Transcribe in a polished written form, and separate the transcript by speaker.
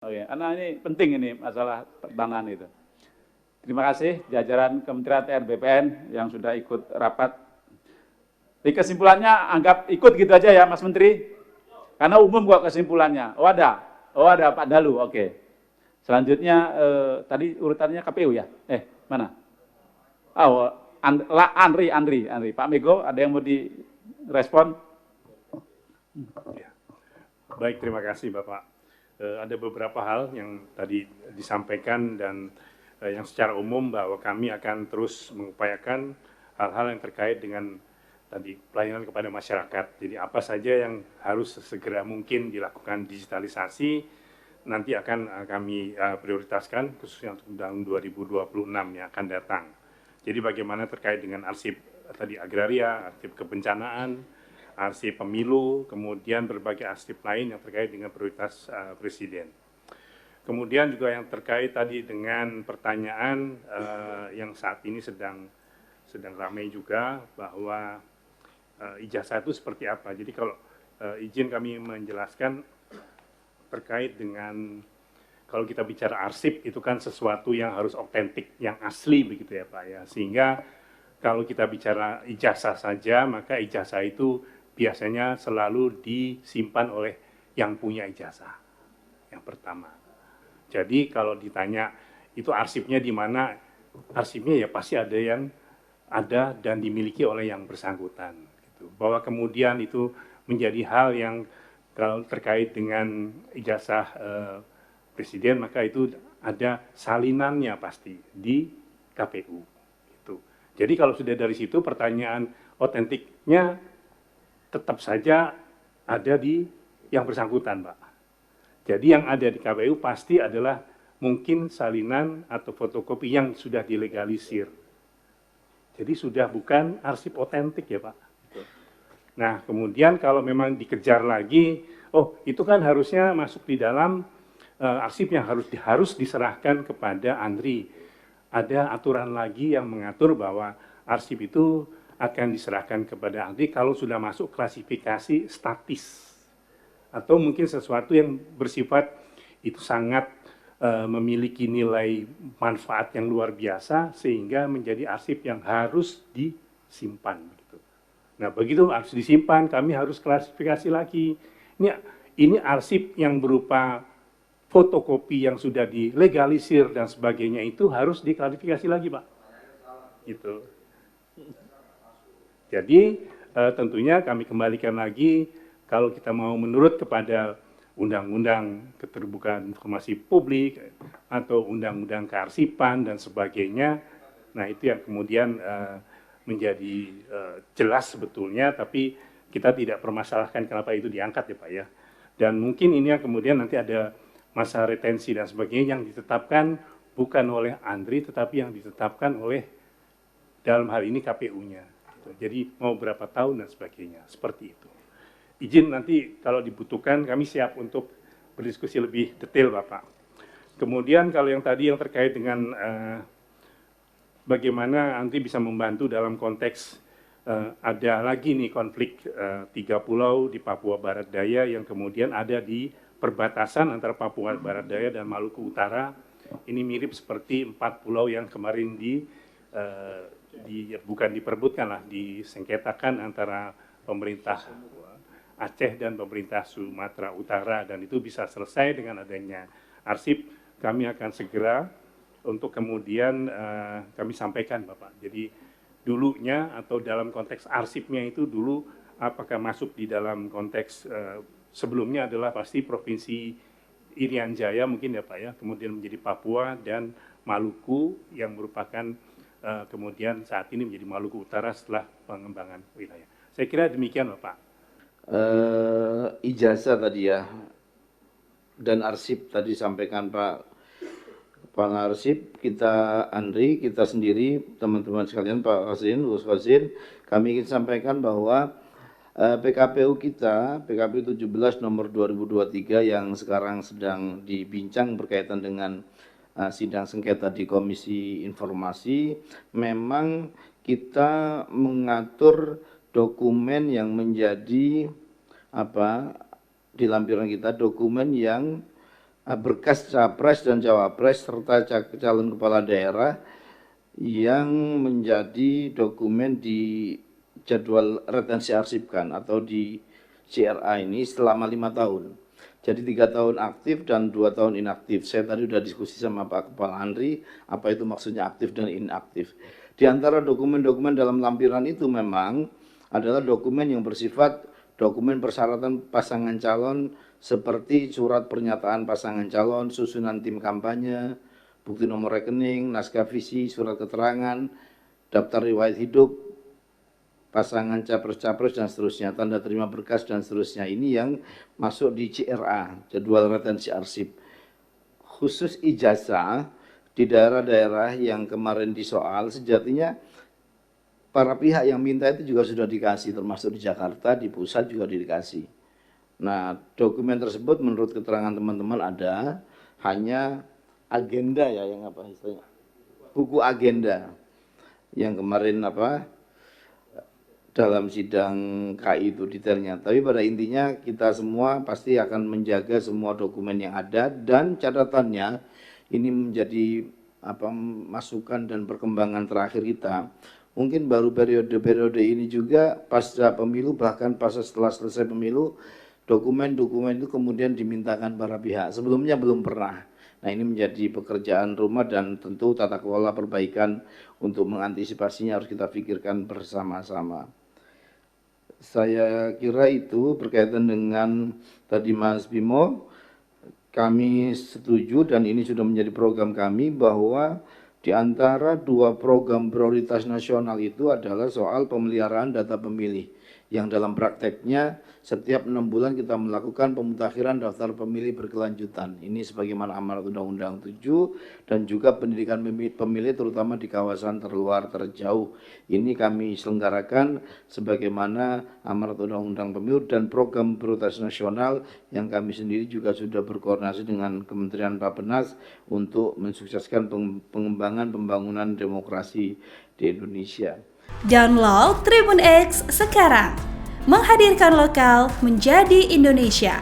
Speaker 1: Oke, karena ini penting ini masalah pertanahan itu. Terima kasih jajaran Kementerian ATR BPN yang sudah ikut rapat. Di kesimpulannya anggap ikut gitu aja ya Mas Menteri. Karena umum kok kesimpulannya. Oh ada Pak Dalu, oke. Selanjutnya tadi urutannya KPU ya? Mana? Oh, Andri. Pak Mego ada yang mau direspon?
Speaker 2: Ya. Baik, terima kasih Bapak. Ada beberapa hal yang tadi disampaikan dan yang secara umum bahwa kami akan terus mengupayakan hal-hal yang terkait dengan tadi pelayanan kepada masyarakat. Jadi apa saja yang harus segera mungkin dilakukan digitalisasi nanti akan kami prioritaskan khususnya untuk tahun 2026 yang akan datang. Jadi bagaimana terkait dengan arsip tadi agraria, arsip kebencanaan, arsip pemilu, kemudian berbagai arsip lain yang terkait dengan prioritas Presiden. Kemudian juga yang terkait tadi dengan pertanyaan yang saat ini sedang ramai juga bahwa ijazah itu seperti apa. Jadi kalau izin kami menjelaskan terkait dengan kalau kita bicara arsip itu kan sesuatu yang harus otentik, yang asli begitu ya Pak ya. Sehingga kalau kita bicara ijazah saja, maka ijazah itu biasanya selalu disimpan oleh yang punya ijazah. Yang pertama. Jadi kalau ditanya itu arsipnya di mana, arsipnya ya pasti ada yang ada dan dimiliki oleh yang bersangkutan. Gitu. Bahwa kemudian itu menjadi hal yang kalau terkait dengan ijazah Presiden, maka itu ada salinannya pasti di KPU. Gitu. Jadi kalau sudah dari situ pertanyaan otentiknya tetap saja ada di yang bersangkutan, Pak. Jadi yang ada di KPU pasti adalah mungkin salinan atau fotokopi yang sudah dilegalisir. Jadi sudah bukan arsip otentik ya Pak. Nah kemudian kalau memang dikejar lagi, oh itu kan harusnya masuk di dalam arsip yang harus diserahkan kepada Andri. Ada aturan lagi yang mengatur bahwa arsip itu akan diserahkan kepada Andri kalau sudah masuk klasifikasi statis atau mungkin sesuatu yang bersifat itu sangat memiliki nilai manfaat yang luar biasa sehingga menjadi arsip yang harus disimpan. Gitu. Nah begitu harus disimpan, kami harus klasifikasi lagi. Ini arsip yang berupa fotokopi yang sudah dilegalisir dan sebagainya itu harus diklarifikasi lagi Pak. Gitu. Jadi tentunya kami kembalikan lagi kalau kita mau menurut kepada Undang-Undang Keterbukaan Informasi Publik atau Undang-Undang Kearsipan dan sebagainya, nah itu yang kemudian menjadi jelas sebetulnya, tapi kita tidak permasalahkan kenapa itu diangkat ya Pak ya. Dan mungkin ini yang kemudian nanti ada masa retensi dan sebagainya yang ditetapkan bukan oleh Andri tetapi yang ditetapkan oleh dalam hal ini KPU-nya. Jadi mau berapa tahun dan sebagainya, seperti itu. Izin nanti kalau dibutuhkan kami siap untuk berdiskusi lebih detail Bapak. Kemudian kalau yang tadi yang terkait dengan bagaimana Andri bisa membantu dalam konteks ada lagi nih konflik 3 pulau di Papua Barat Daya yang kemudian ada di perbatasan antara Papua Barat Daya dan Maluku Utara. Ini mirip seperti 4 pulau yang kemarin bukan diperebutkan lah, disengketakan antara pemerintah Aceh dan pemerintah Sumatera Utara, dan itu bisa selesai dengan adanya arsip. Kami akan segera untuk kemudian kami sampaikan Bapak. Jadi dulunya atau dalam konteks arsipnya itu dulu apakah masuk di dalam konteks sebelumnya adalah pasti Provinsi Irian Jaya mungkin ya Pak ya, kemudian menjadi Papua dan Maluku yang merupakan kemudian saat ini menjadi Maluku Utara setelah pengembangan wilayah. Saya kira demikian Bapak.
Speaker 3: Ijazah tadi ya dan arsip tadi sampaikan Pak Kepala Arsip, kita Andri, kita sendiri, teman-teman sekalian, Pak Wasin, Gus Wasin, kami ingin sampaikan bahwa PKPU kita, PKPU 17 nomor 2023 yang sekarang sedang dibincang berkaitan dengan sidang sengketa di Komisi Informasi, memang kita mengatur dokumen yang menjadi di lampiran kita dokumen yang berkas capres dan cawapres serta calon kepala daerah yang menjadi dokumen di jadwal retensi arsipkan atau di CRA ini selama 5 tahun. Jadi 3 tahun aktif dan 2 tahun inaktif. Saya tadi sudah diskusi sama Pak Kepala Andri, apa itu maksudnya aktif dan inaktif. Di antara dokumen-dokumen dalam lampiran itu memang adalah dokumen yang bersifat dokumen persyaratan pasangan calon seperti surat pernyataan pasangan calon, susunan tim kampanye, bukti nomor rekening, naskah visi, surat keterangan, daftar riwayat hidup, pasangan capres-capres dan seterusnya, tanda terima berkas dan seterusnya. Ini yang masuk di CRA, jadwal retensi arsip. Khusus ijazah di daerah-daerah yang kemarin disoal, sejatinya para pihak yang minta itu juga sudah dikasih, termasuk di Jakarta, di pusat juga dikasih. Nah, dokumen tersebut menurut keterangan teman-teman ada, hanya agenda ya, yang apa istilahnya, buku agenda yang kemarin dalam sidang KI itu detailnya. Tapi pada intinya kita semua pasti akan menjaga semua dokumen yang ada, dan catatannya ini menjadi masukan dan perkembangan terakhir kita. Mungkin baru periode ini juga pasca pemilu, bahkan setelah selesai pemilu, dokumen-dokumen itu kemudian dimintakan para pihak. Sebelumnya belum pernah. Nah, ini menjadi pekerjaan rumah dan tentu tata kelola perbaikan untuk mengantisipasinya harus kita pikirkan bersama-sama. Saya kira itu berkaitan dengan tadi Mas Bimo, kami setuju dan ini sudah menjadi program kami bahwa di antara 2 program prioritas nasional itu adalah soal pemeliharaan data pemilih, yang dalam prakteknya setiap 6 bulan kita melakukan pemutakhiran daftar pemilih berkelanjutan. Ini sebagaimana amanat Undang-Undang 7 dan juga pendidikan pemilih terutama di kawasan terluar terjauh. Ini kami selenggarakan sebagaimana amanat Undang-Undang Pemilu dan program prioritas nasional yang kami sendiri juga sudah berkoordinasi dengan Kementerian Bappenas untuk mensukseskan pengembangan pembangunan demokrasi di Indonesia.
Speaker 4: Download Tribun X sekarang, menghadirkan lokal menjadi Indonesia.